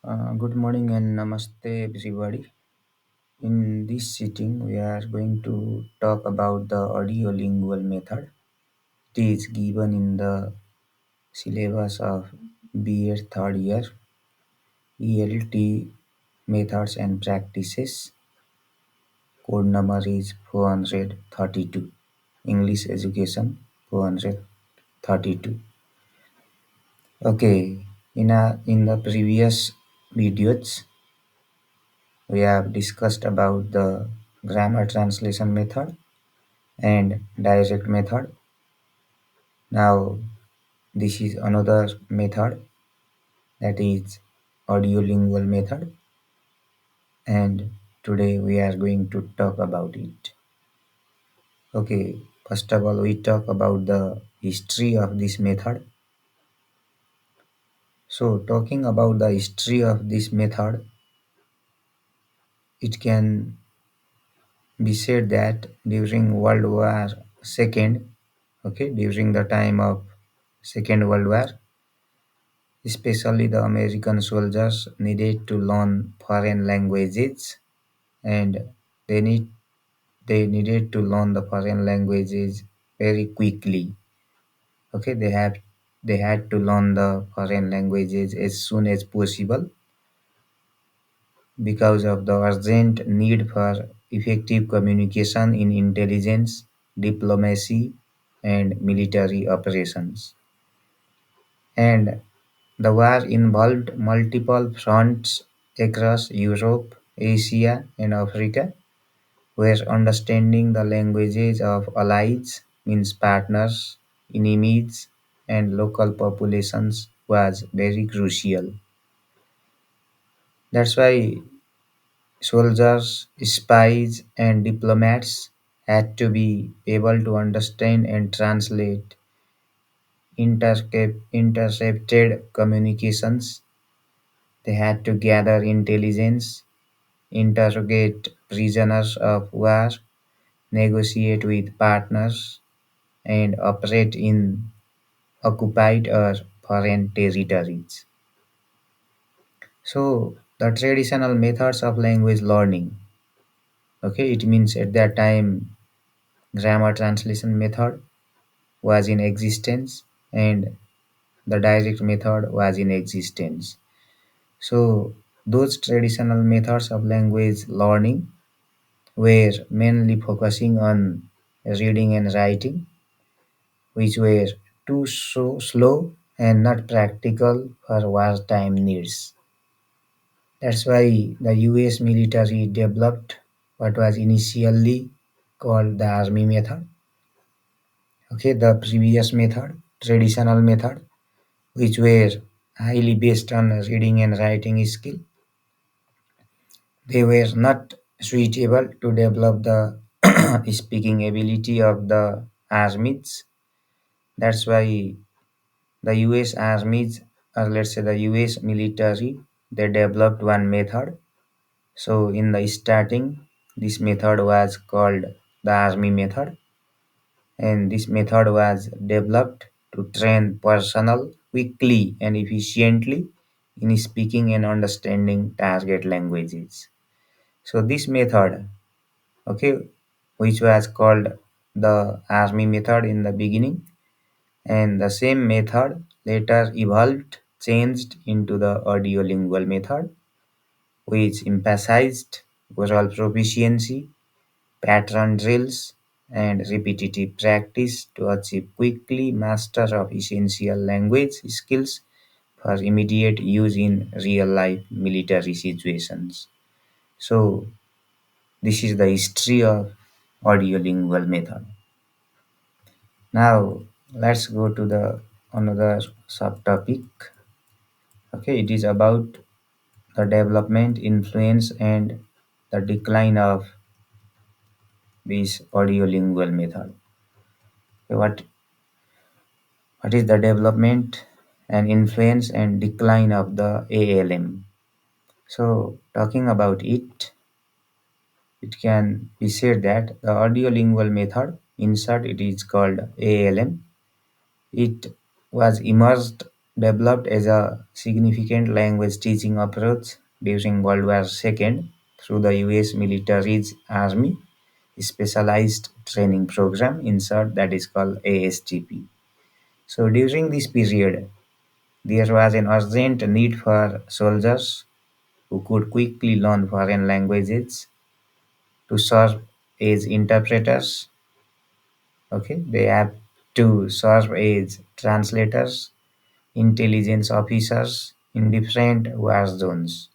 Good morning and namaste, everybody. In this sitting, we are going to talk about the audio lingual method. It is given in the syllabus of B.Ed third year, ELT methods and practices. Code number is 432. English education 432. Okay, in the previous videos, we have discussed about the grammar translation method and direct method. Now this is another method, that is audiolingual method, and today we are going to talk about it. Okay, first of all we talk about the history of this method. So talking about the history of this method, it can be said that during World War II, okay, during the time of Second World War, especially the American soldiers needed to learn foreign languages, and they need they needed to learn the foreign languages very quickly. Okay, they had to learn the foreign languages as soon as possible because of the urgent need for effective communication in intelligence, diplomacy, and military operations. And the war involved multiple fronts across Europe, Asia, and Africa, where understanding the languages of allies, means partners, enemies, and local populations was very crucial. That's why soldiers, spies, and diplomats had to be able to understand and translate intercepted communications. They had to gather intelligence, interrogate prisoners of war, negotiate with partners, and operate in occupied or foreign territories. So, the traditional methods of language learning, okay, it means at that time grammar translation method was in existence and the direct method was in existence. So, those traditional methods of language learning were mainly focusing on reading and writing, which were too so slow and not practical for wartime needs. That's why the US military developed what was initially called the army method. Okay, the previous method, traditional method, which were highly based on reading and writing skill. They were not suitable to develop the speaking ability of the armies. That's why the US armies, or let's say the US military, they developed one method. So in the starting, this method was called the army method, and this method was developed to train personnel quickly and efficiently in speaking and understanding target languages. So this method, okay, which was called the army method in the beginning, and the same method later evolved, changed into the audiolingual method, which emphasized oral proficiency, pattern drills, and repetitive practice to achieve quickly master of essential language skills for immediate use in real life military situations. So this is the history of audiolingual method. Now let's go to the another subtopic. Okay, it is about the development, influence, and the decline of this audiolingual method. Okay, what is the development and influence and decline of the ALM? So talking about it, it can be said that the audiolingual method, in short, it is called ALM. It was emerged developed as a significant language teaching approach during World War II through the US military's Army Specialized Training Program, in short, that is called ASTP. So during this period, there was an urgent need for soldiers who could quickly learn foreign languages to serve as interpreters. Okay, they have to serve as translators, intelligence officers in different war zones.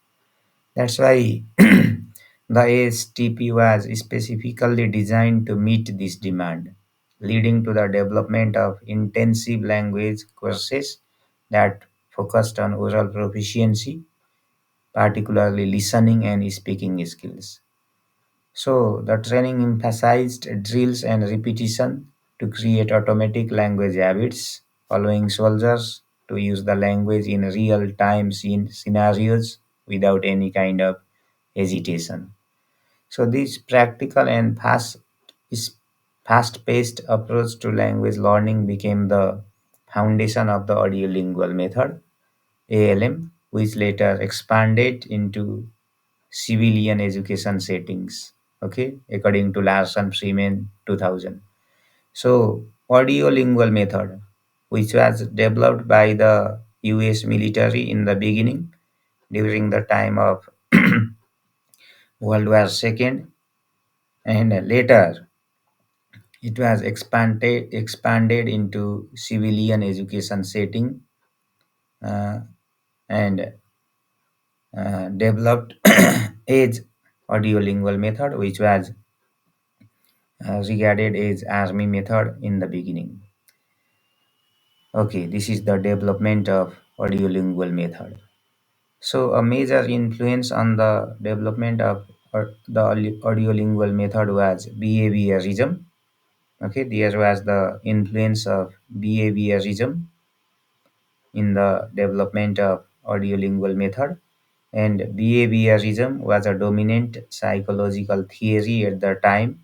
That's why the ASTP was specifically designed to meet this demand, leading to the development of intensive language courses that focused on oral proficiency, particularly listening and speaking skills. So, the training emphasized drills and repetition to create automatic language habits, allowing soldiers to use the language in real time scenarios without any kind of hesitation. So, this practical and fast-paced approach to language learning became the foundation of the audiolingual method (ALM), which later expanded into civilian education settings. Okay, according to Larson Freeman 2000. So, audiolingual method, which was developed by the US military in the beginning during the time of World War II, and later it was expanded into civilian education setting, uh, and developed as audiolingual method, which was regarded as army method in the beginning. Okay, this is the development of audiolingual method. So a major influence on the development of the audiolingual method was behaviorism. Okay, there was the influence of behaviorism in the development of audiolingual method, and behaviorism was a dominant psychological theory at the time,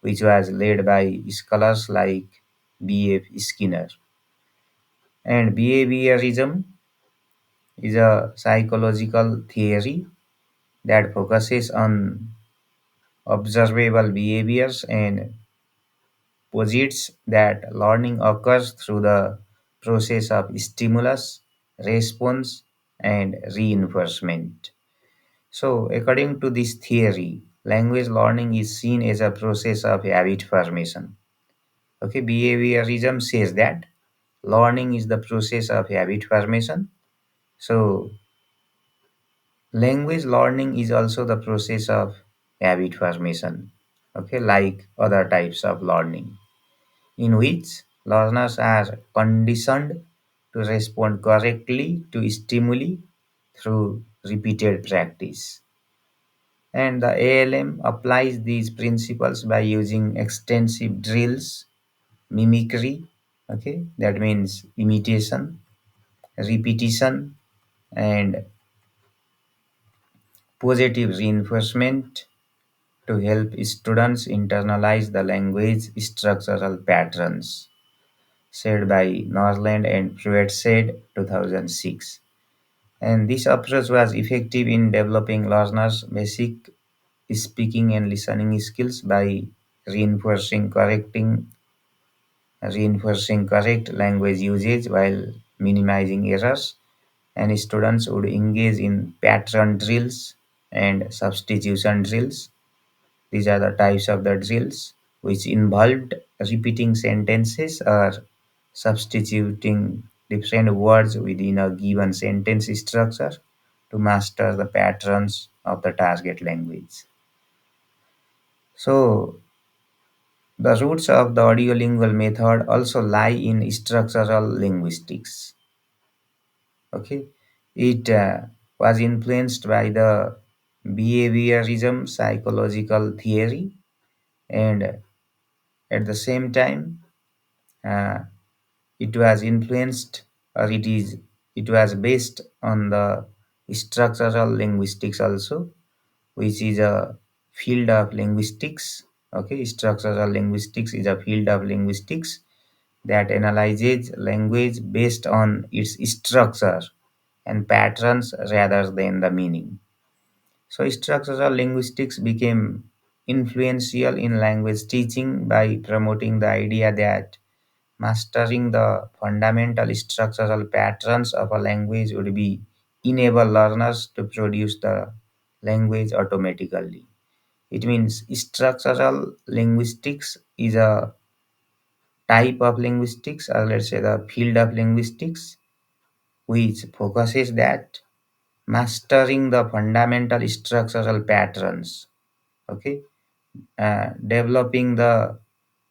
which was led by scholars like B.F. Skinner. And behaviorism is a psychological theory that focuses on observable behaviors and posits that learning occurs through the process of stimulus, response, and reinforcement. So, according to this theory, language learning is seen as a process of habit formation. Okay, behaviorism says that learning is the process of habit formation. So, language learning is also the process of habit formation. Okay, like other types of learning, in which learners are conditioned to respond correctly to stimuli through repeated practice. And the ALM applies these principles by using extensive drills, mimicry, okay, that means imitation, repetition, and positive reinforcement to help students internalize the language structural patterns, said by Norland and Pruitt said 2006. And this approach was effective in developing learners' basic speaking and listening skills by reinforcing reinforcing correct language usage while minimizing errors, and students would engage in pattern drills and substitution drills. These are the types of the drills which involved repeating sentences or substituting different words within a given sentence structure to master the patterns of the target language. So, the roots of the audiolingual method also lie in structural linguistics. Okay, it was influenced by the behaviorism psychological theory, and at the same time, uh, it was influenced, or it was based on the structural linguistics also, which is a field of linguistics. Okay, structural linguistics is a field of linguistics that analyzes language based on its structure and patterns rather than the meaning. So, structural linguistics became influential in language teaching by promoting the idea that mastering the fundamental structural patterns of a language would be enable learners to produce the language automatically. It means structural linguistics is a type of linguistics, or let's say the field of linguistics, which focuses that mastering the fundamental structural patterns. Okay, developing the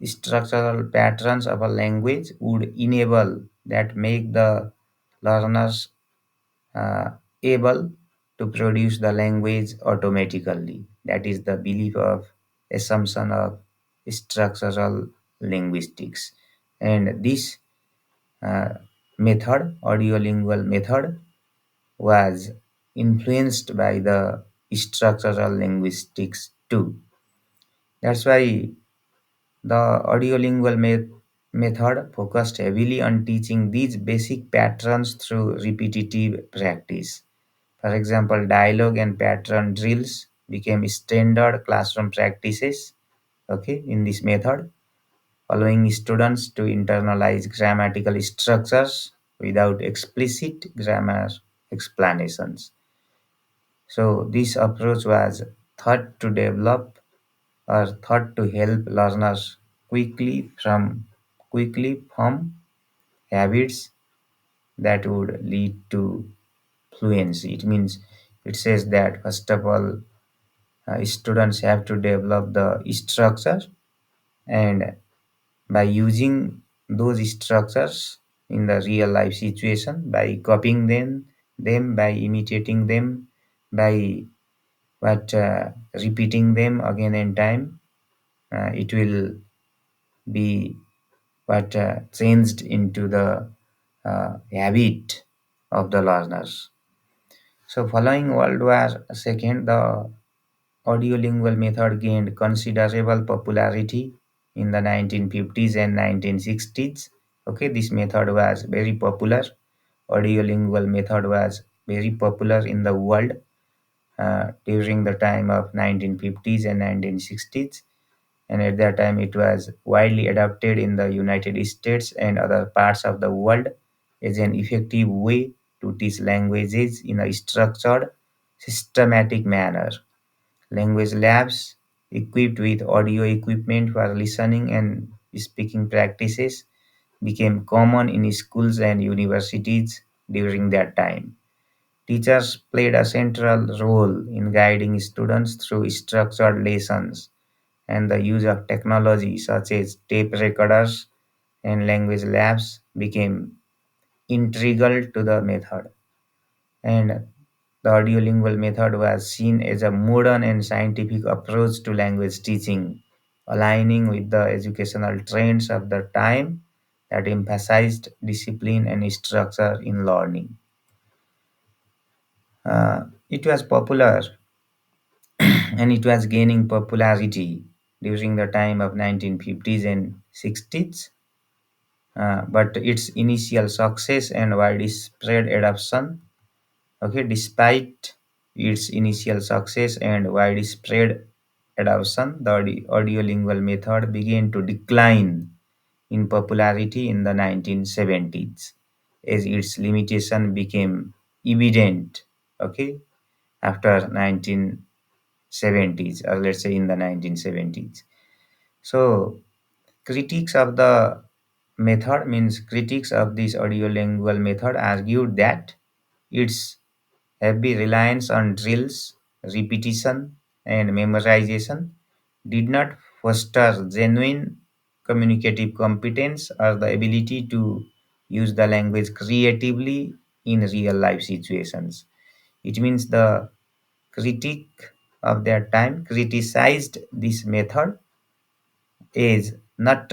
structural patterns of a language would enable that make the learners uh, able to produce the language automatically. That is the belief of assumption of structural linguistics. And this uh, method, audiolingual method, was influenced by the structural linguistics too. That's why the method focused heavily on teaching these basic patterns through repetitive practice. For example, dialogue and pattern drills became standard classroom practices, okay, in this method, allowing students to internalize grammatical structures without explicit grammar explanations. So this approach was thought to develop or thought to help learners quickly form habits that would lead to fluency. It means it says that first of all, students have to develop the structure, and by using those structures in the real life situation, by copying them, by imitating them, by but repeating them again and time, it will be but changed into the habit of the learners. So, following World War II, the audiolingual method gained considerable popularity in the 1950s and 1960s. Okay, this method was very popular. Audiolingual method was very popular in the world during the time of 1950s and 1960s, and at that time it was widely adopted in the United States and other parts of the world as an effective way to teach languages in a structured, systematic manner. Language labs equipped with audio equipment for listening and speaking practices became common in schools and universities during that time. Teachers played a central role in guiding students through structured lessons, and the use of technology such as tape recorders and language labs became integral to the method. And the audiolingual method was seen as a modern and scientific approach to language teaching, aligning with the educational trends of the time that emphasized discipline and structure in learning. It was popular and it was gaining popularity during the time of 1950s and 60s, but its initial success and widespread adoption. Okay, despite its initial success and widespread adoption, the audiolingual method began to decline in popularity in the 1970s as its limitation became evident. Okay, after 1970s, or let's say in the 1970s. So critics of the method, means critics of this audiolingual method, argued that its heavy reliance on drills, repetition, and memorization did not foster genuine communicative competence or the ability to use the language creatively in real life situations. It means the critic of that time criticized this method is not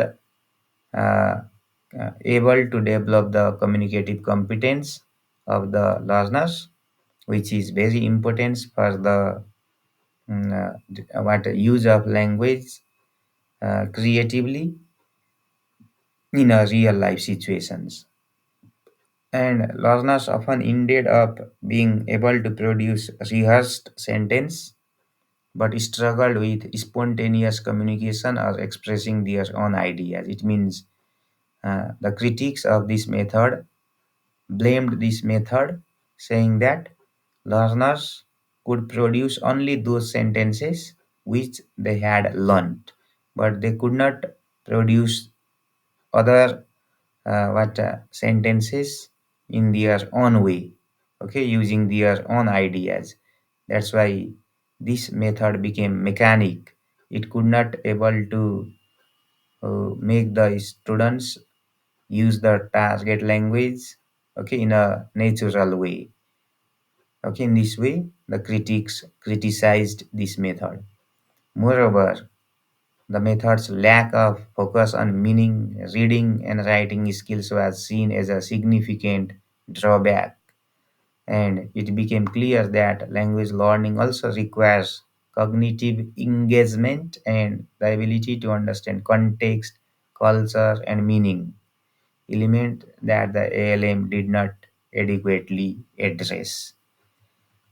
able to develop the communicative competence of the learners, which is very important for the what use of language creatively. in a real life situations. And learners often ended up being able to produce rehearsed sentence but struggled with spontaneous communication or expressing their own ideas. It means the critics of this method blamed this method, saying that learners could produce only those sentences which they had learned, but they could not produce other sentences in their own way, okay, using their own ideas. That's why this method became mechanic. It could not able to make the students use the target language, okay, in a natural way. Okay, in this way the critics criticized this method. Moreover, the method's lack of focus on meaning, reading, and writing skills was seen as a significant drawback, and it became clear that language learning also requires cognitive engagement and the ability to understand context, culture, and meaning, element that the ALM did not adequately address.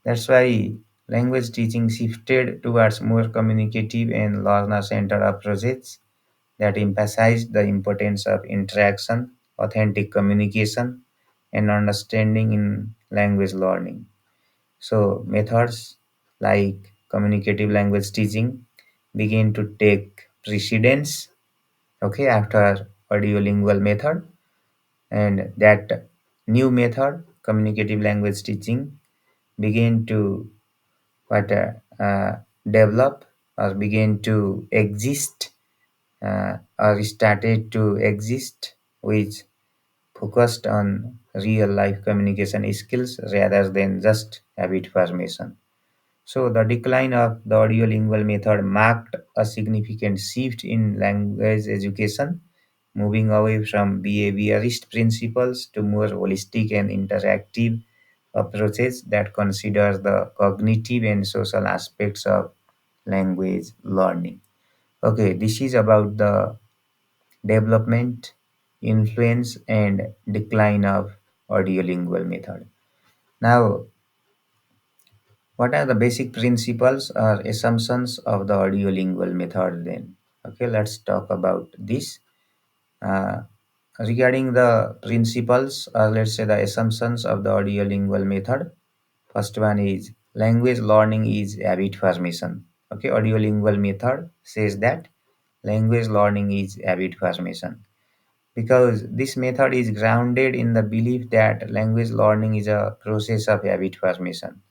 That's why language teaching shifted towards more communicative and learner-centered approaches that emphasized the importance of interaction, authentic communication, and understanding in language learning. So, methods like communicative language teaching begin to take precedence, okay, after audiolingual method, and that new method, communicative language teaching, began to what develop or begin to exist or started to exist, which focused on real life communication skills rather than just habit formation. So the decline of the audiolingual method marked a significant shift in language education, moving away from behaviorist principles to more holistic and interactive approaches that consider the cognitive and social aspects of language learning. Okay, this is about the development, influence, and decline of audiolingual method. Now, what are the basic principles or assumptions of the audiolingual method then? Okay, let's talk about this. Uh, Regarding the principles or let's say the assumptions of the audiolingual method, first one is language learning is habit formation. Okay, audiolingual method says that language learning is habit formation because this method is grounded in the belief that language learning is a process of habit formation,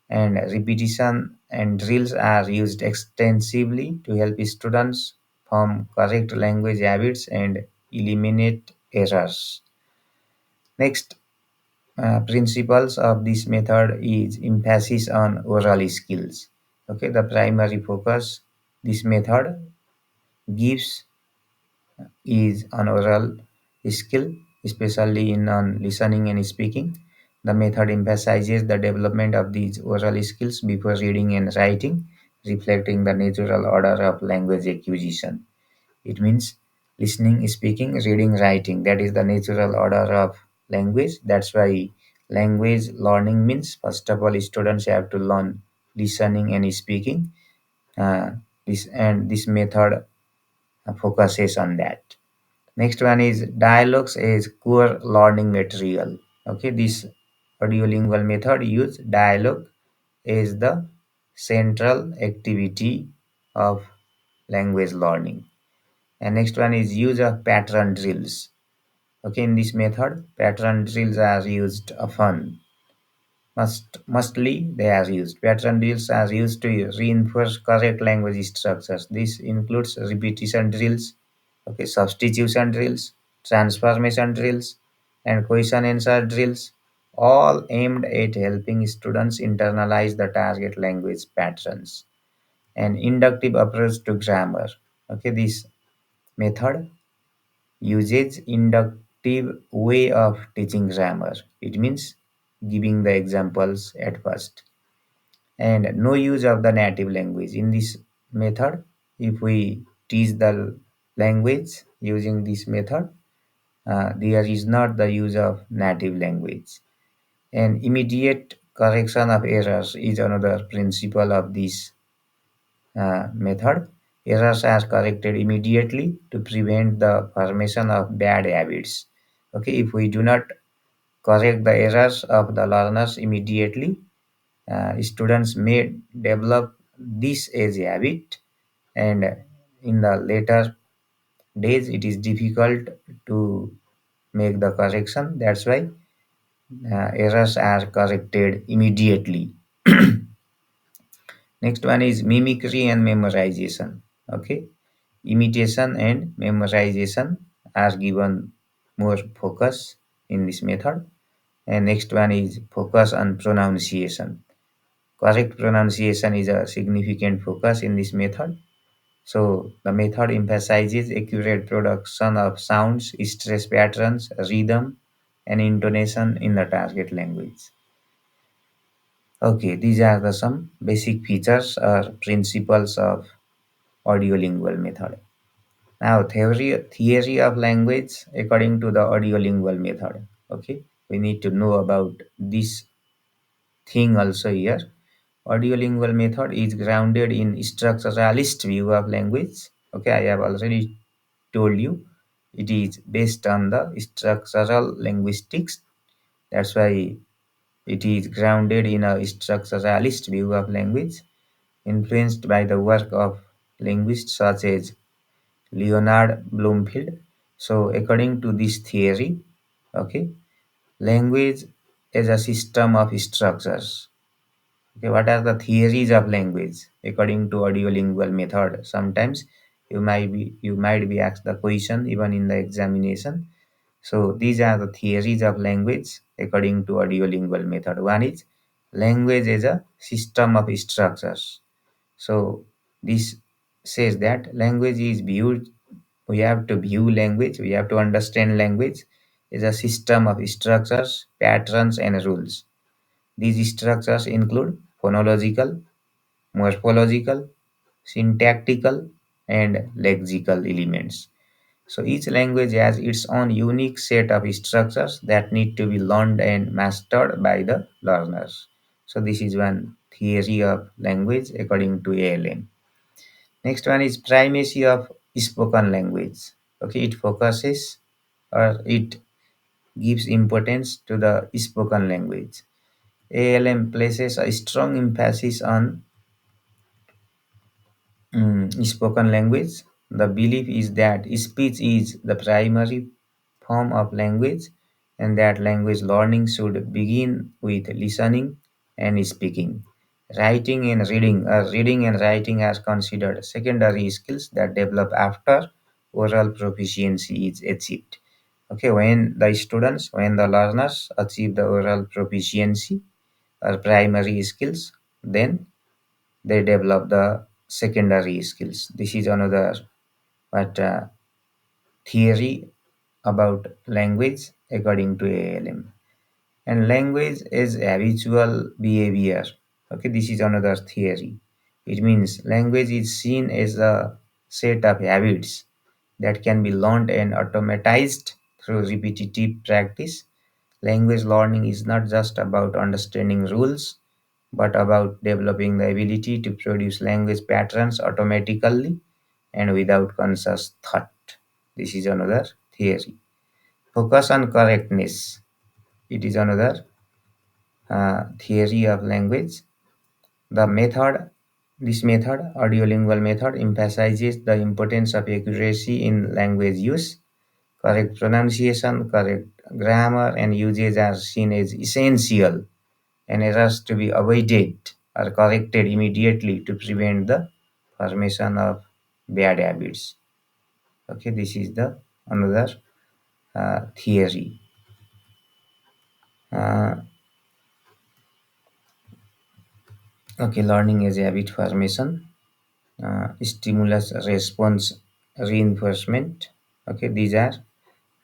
and repetition and drills are used extensively to help students form correct language habits and eliminate errors. Next, principles of this method is emphasis on oral skills. Okay, the primary focus this method gives is on oral skill, especially in on listening and speaking. The method emphasizes the development of these oral skills before reading and writing, reflecting the natural order of language acquisition. It means listening, speaking, reading, writing. That is the natural order of language. That's why language learning means first of all students have to learn listening and speaking. Uh, this method focuses on that. Next one is dialogues as core learning material. Okay, this audiolingual method use dialogue as the central activity of language learning. And next one is use of pattern drills. Okay, in this method, pattern drills are used often. Mostly they are used. Pattern drills are used to reinforce correct language structures. This includes repetition drills, okay, substitution drills, transformation drills, and question answer drills, all aimed at helping students internalize the target language patterns. An inductive approach to grammar. Okay, this method uses inductive way of teaching grammar. It means giving the examples at first and no use of the native language. In this method, if we teach the language using this method, there is not the use of native language. And immediate correction of errors is another principle of this method. Errors are corrected immediately to prevent the formation of bad habits. Okay, if we do not correct the errors of the learners immediately, students may develop this as a habit, and in the later days it is difficult to make the correction. That's why errors are corrected immediately. Next one is mimicry and memorization. Okay, imitation and memorization are given more focus in this method. And next one is focus on pronunciation. Correct pronunciation is a significant focus in this method. So the method emphasizes accurate production of sounds, stress patterns, rhythm, and intonation in the target language. Okay, these are the some basic features or principles of audiolingual method. Now, theory of language according to the audiolingual method. Okay, we need to know about this thing also here. Audiolingual method is grounded in structuralist view of language. Okay, I have already told you it is based on the structural linguistics. That's why it is grounded in a structuralist view of language, influenced by the work of linguists such as Leonard Bloomfield. So, according to this theory, okay, language is a system of structures. Okay, what are the theories of language according to audiolingual method? Sometimes you might be asked the question even in the examination. So these are the theories of language according to audiolingual method. One is language is a system of structures. So this says that language is viewed. We have to view language. We have to understand language is a system of structures, patterns, and rules. These structures include phonological, morphological, syntactical, and lexical elements. So each language has its own unique set of structures that need to be learned and mastered by the learners. So this is one theory of language according to ALM. Next one is primacy of spoken language. Okay, it focuses or it gives importance to the spoken language. ALM places a strong emphasis on spoken language. The belief is that speech is the primary form of language and that language learning should begin with listening and speaking. Writing and reading and writing are considered secondary skills that develop after oral proficiency is achieved. Okay, when the learners achieve the oral proficiency or primary skills, then they develop the secondary skills. This is another but theory about language according to ALM. And language is habitual behavior. Okay, this is another theory. It means language is seen as a set of habits that can be learned and automatized through repetitive practice. Language learning is not just about understanding rules, but about developing the ability to produce language patterns automatically and without conscious thought. This is another theory. Focus on correctness. It is another theory of language. This method, audiolingual method, emphasizes the importance of accuracy in language use. Correct pronunciation, correct grammar, and usage are seen as essential and errors to be avoided or corrected immediately to prevent the formation of bad habits. Okay, this is the another theory. Uh, okay, learning as a habit formation, stimulus response reinforcement. Okay, these are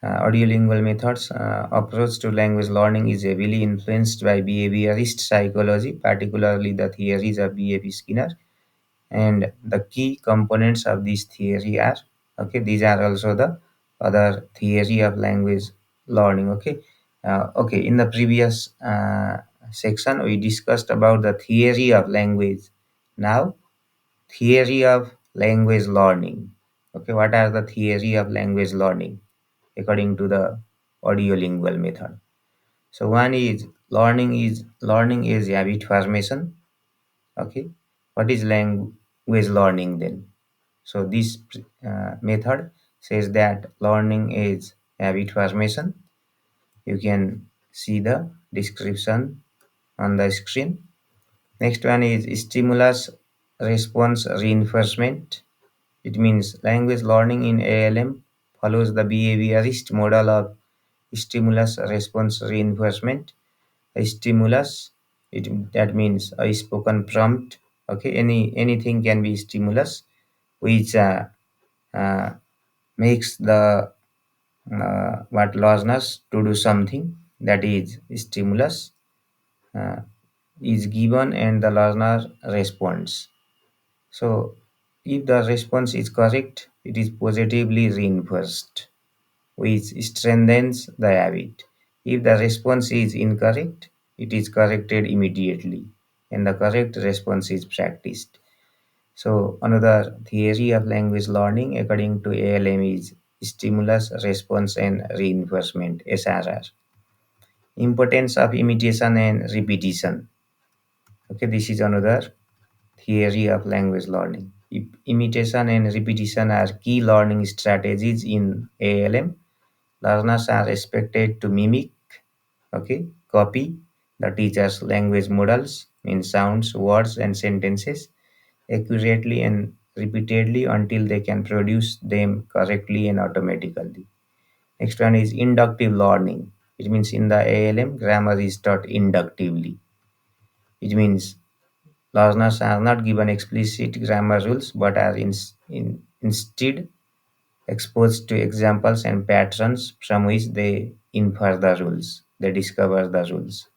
audiolingual methods. Approach to language learning is heavily influenced by behaviorist psychology, particularly the theories of B.Ed. Skinner. And the key components of this theory are, okay, these are also the other theory of language learning. Okay, in the previous section we discussed about the theory of language. Now, theory of language learning. Okay, what are the theory of language learning according to the audiolingual method? So one is learning is habit formation. Okay, what is language learning then? So this method says that learning is habit formation. You can see the description on the screen. Next one is stimulus response reinforcement. It means language learning in ALM follows the behaviorist model of stimulus response reinforcement. A stimulus, that means a spoken prompt. Okay, anything can be stimulus, which uh, makes the what learners to do something, that is stimulus uh, is given and the learner responds. So if the response is correct, it is positively reinforced, which strengthens the habit. If the response is incorrect, it is corrected immediately and the correct response is practiced. So another theory of language learning according to ALM is stimulus response and reinforcement, SRR. Importance of imitation and repetition. Okay, this is another theory of language learning. Imitation and repetition are key learning strategies in ALM. Learners are expected to mimic, okay, copy the teacher's language models in sounds, words, and sentences accurately and repeatedly until they can produce them correctly and automatically. Next one is inductive learning. It means in the ALM, grammar is taught inductively. It means learners are not given explicit grammar rules but are instead exposed to examples and patterns from which they infer the rules, they discover the rules.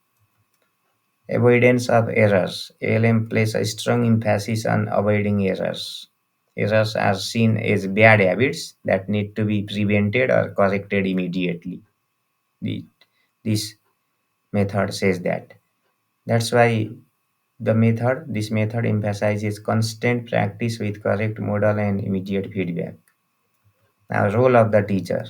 Avoidance of errors. ALM places a strong emphasis on avoiding errors. Errors are seen as bad habits that need to be prevented or corrected immediately. The- This method says that. That's why this method emphasizes constant practice with correct model and immediate feedback. Now, role of the teacher.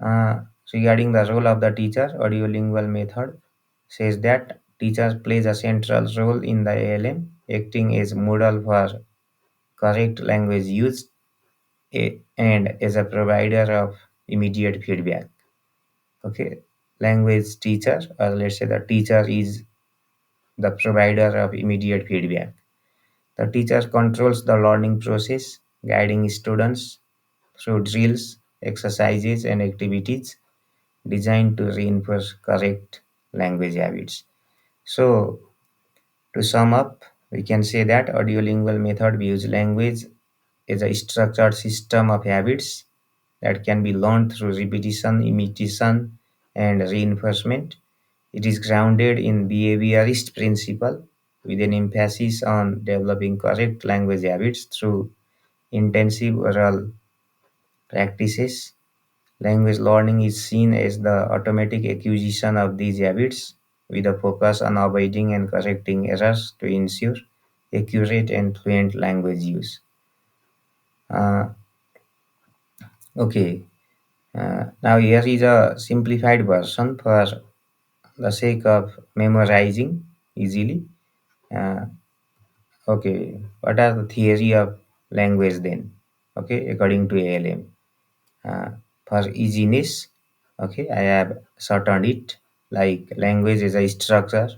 Uh, Regarding the role of the teacher, audiolingual method says that teacher plays a central role in the ALM, acting as model for correct language use and as a provider of immediate feedback. Okay, language teacher, or let's say the teacher is the provider of immediate feedback. The teacher controls the learning process, guiding students through drills, exercises, and activities designed to reinforce correct language habits. So, to sum up, we can say that audiolingual method views language as a structured system of habits that can be learned through repetition, imitation, and reinforcement. It is grounded in behaviorist principle with an emphasis on developing correct language habits through intensive oral practices. Language learning is seen as the automatic acquisition of these habits with a focus on avoiding and correcting errors to ensure accurate and fluent language use. Uh, okay, now here is a simplified version for the sake of memorizing easily. Uh, okay, what are the theory of language then? Okay, according to ALM. Uh, for easiness, okay, I have shortened it like language is a structure,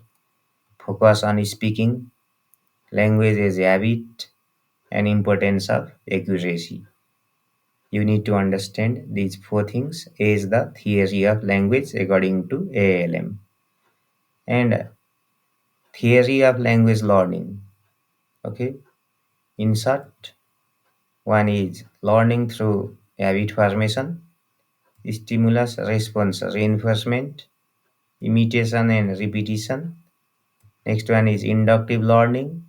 focus on speaking, language is habit, and importance of accuracy. You need to understand these four things as the theory of language according to ALM. And theory of language learning. Okay, in short, one is learning through habit formation, stimulus response reinforcement, imitation and repetition. Next one is inductive learning.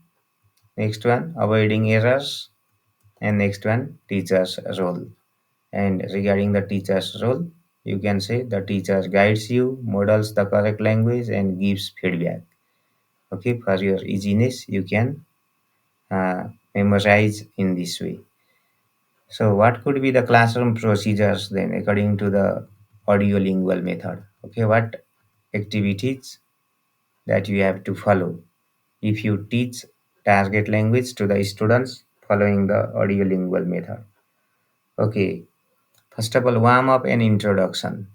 Next one, avoiding errors. And next one, teacher's role. And regarding the teacher's role, you can say the teacher guides you, models the correct language, and gives feedback. Okay, for your easiness, you can memorize in this way. So, what could be the classroom procedures then, according to the audiolingual method? Okay, what activities that you have to follow if you teach target language to the students following the audiolingual method? Okay, first of all, warm up and introduction.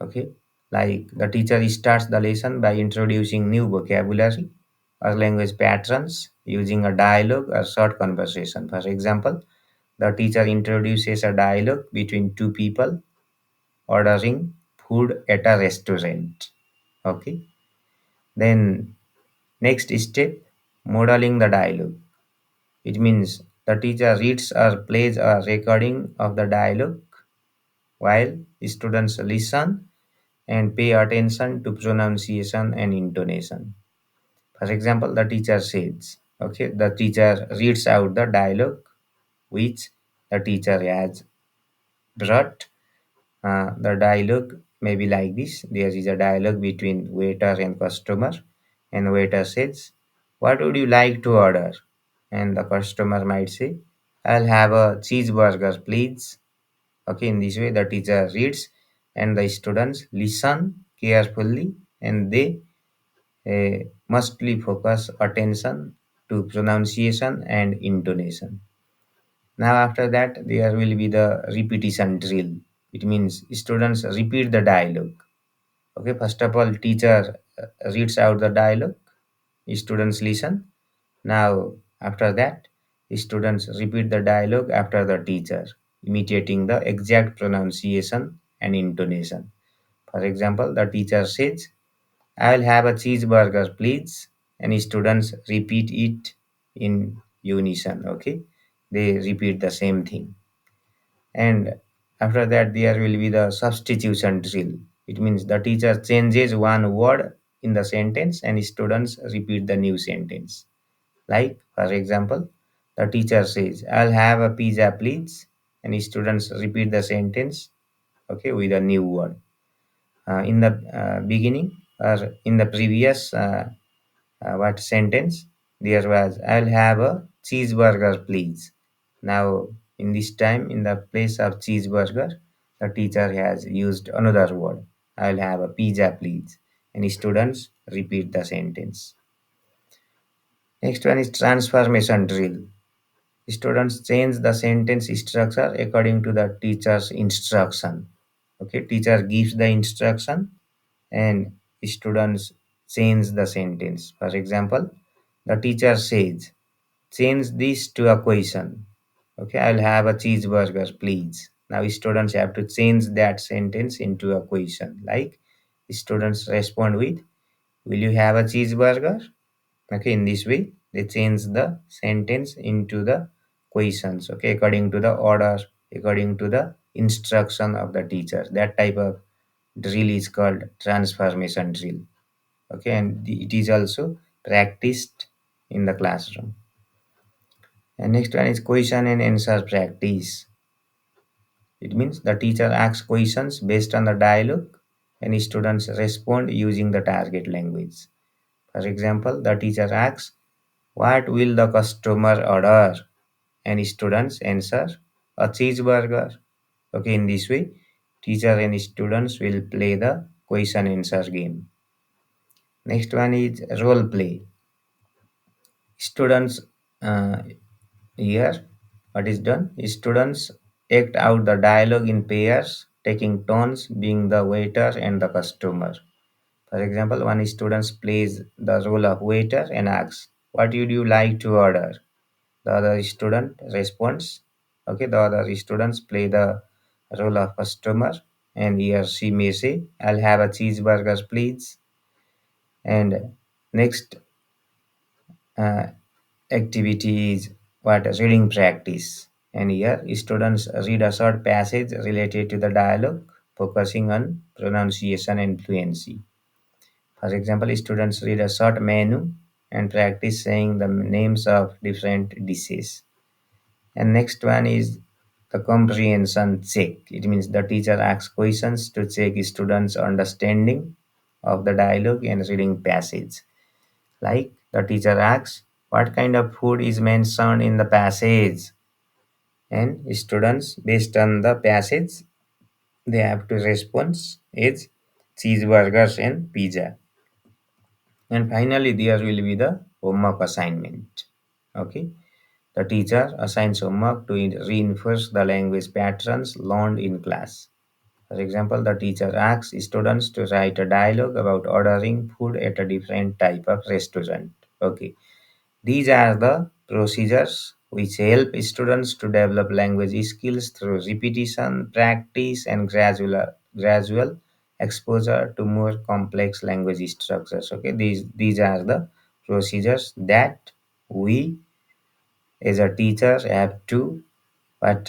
Okay, like the teacher starts the lesson by introducing new vocabulary or language patterns using a dialogue or short conversation. For example, the teacher introduces a dialogue between two people ordering food at a restaurant. Okay, then next step, modeling the dialogue. It means the teacher reads or plays a recording of the dialogue while students listen and pay attention to pronunciation and intonation. For example, the teacher says, okay, the teacher reads out the dialogue which the teacher has brought. The dialogue may be like this. There is a dialogue between waiter and customer, and waiter says, "What would you like to order?" And the customer might say, "I'll have a cheeseburger, please." Okay, in this way, the teacher reads, and the students listen carefully, and they mustly focus attention to pronunciation and intonation. Now, after that, there will be the repetition drill. It means students repeat the dialogue. Okay, first of all, teacher reads out the dialogue, students listen. Now, after that, students repeat the dialogue after the teacher, imitating the exact pronunciation and intonation. For example, the teacher says, "I'll have a cheeseburger, please." And students repeat it in unison. Okay, they repeat the same thing. And after that, there will be the substitution drill. It means the teacher changes one word in the sentence and students repeat the new sentence. Like, for example, the teacher says, "I'll have a pizza, please." And students repeat the sentence, okay, with a new word. In the beginning or in the previous what sentence, there was, "I'll have a cheeseburger, please." Now, in this time, in the place of cheeseburger, the teacher has used another word, "I'll have a pizza, please." And students repeat the sentence. Next one is transformation drill. Students change the sentence structure according to the teacher's instruction. Okay, teacher gives the instruction and students change the sentence. For example, the teacher says, "Change this to a question." Okay, "I'll have a cheeseburger, please." Now students have to change that sentence into a question. Like students respond with, "Will you have a cheeseburger?" Okay, in this way, they change the sentence into the questions. Okay, according to the order, according to the instruction of the teacher. That type of drill is called transformation drill. Okay, and it is also practiced in the classroom. And next one is question and answer practice. It means the teacher asks questions based on the dialogue and students respond using the target language. For example, the teacher asks, "What will the customer order?" And students answer, "A cheeseburger." Okay, in this way, teacher and students will play the question answer game. Next one is role play. Students here, what is done? Students act out the dialogue in pairs, taking turns being the waiter and the customer. For example, one student plays the role of waiter and asks, "What would you like to order?" The other student responds. Okay, the other students play the role of customer and he or she may say, "I'll have a cheeseburger, please." And next uh, activity is what reading practice. And here students read a short passage related to the dialogue, focusing on pronunciation and fluency. For example, students read a short menu and practice saying the names of different dishes. And next one is the comprehension check. It means the teacher asks questions to check students' understanding of the dialogue and reading passage. Like the teacher asks, what kind of food is mentioned in the passage? And students, based on the passage, they have to respond is cheeseburgers and pizza. And finally, there will be the homework assignment. Okay, the teacher assigns homework to reinforce the language patterns learned in class. For example, the teacher asks students to write a dialogue about ordering food at a different type of restaurant. Okay, these are the procedures which help students to develop language skills through repetition, practice, and gradual exposure to more complex language structures. Okay, these are the procedures that we as a teacher have to but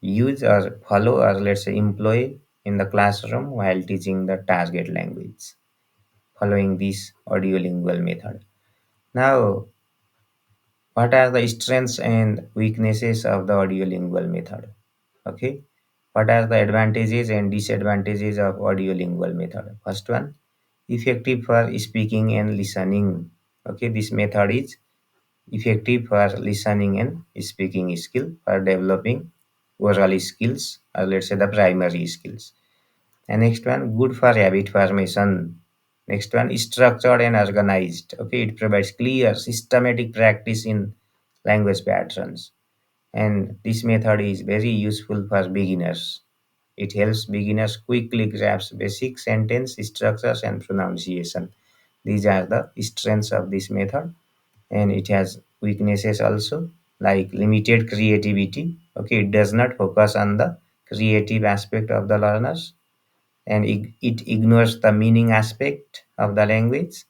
use or follow or let's say employ in the classroom while teaching the target language following this audiolingual method. Now, what are the strengths and weaknesses of the audiolingual method? Okay. What are the advantages and disadvantages of audiolingual method? First one, effective for speaking and listening. Okay, this method is effective for listening and speaking skill for developing oral skills or let's say the primary skills. And next one, good for habit formation. Next one, structured and organized. Okay, it provides clear, systematic practice in language patterns. And this method is very useful for beginners. It helps beginners quickly grasp basic sentence structures and pronunciation. These are the strengths of this method, and it has weaknesses also like limited creativity. Okay, it does not focus on the creative aspect of the learners and it ignores the meaning aspect of the language.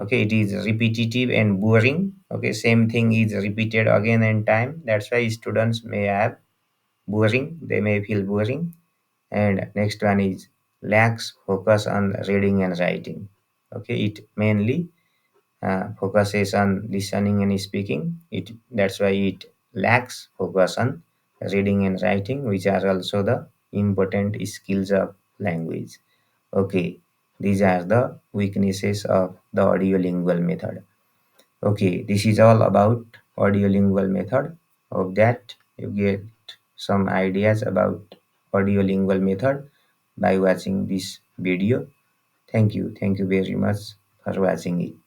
Okay, it is repetitive and boring. Okay, same thing is repeated again and time. That's why students may have boring, they may feel boring. And next one is lacks focus on reading and writing. Okay, it mainly focuses on listening and speaking. It that's why it lacks focus on reading and writing, which are also the important skills of language. Okay, these are the weaknesses of the audiolingual method. Okay, this is all about audiolingual method. Hope that you get some ideas about audiolingual method by watching this video. Thank you very much for watching it.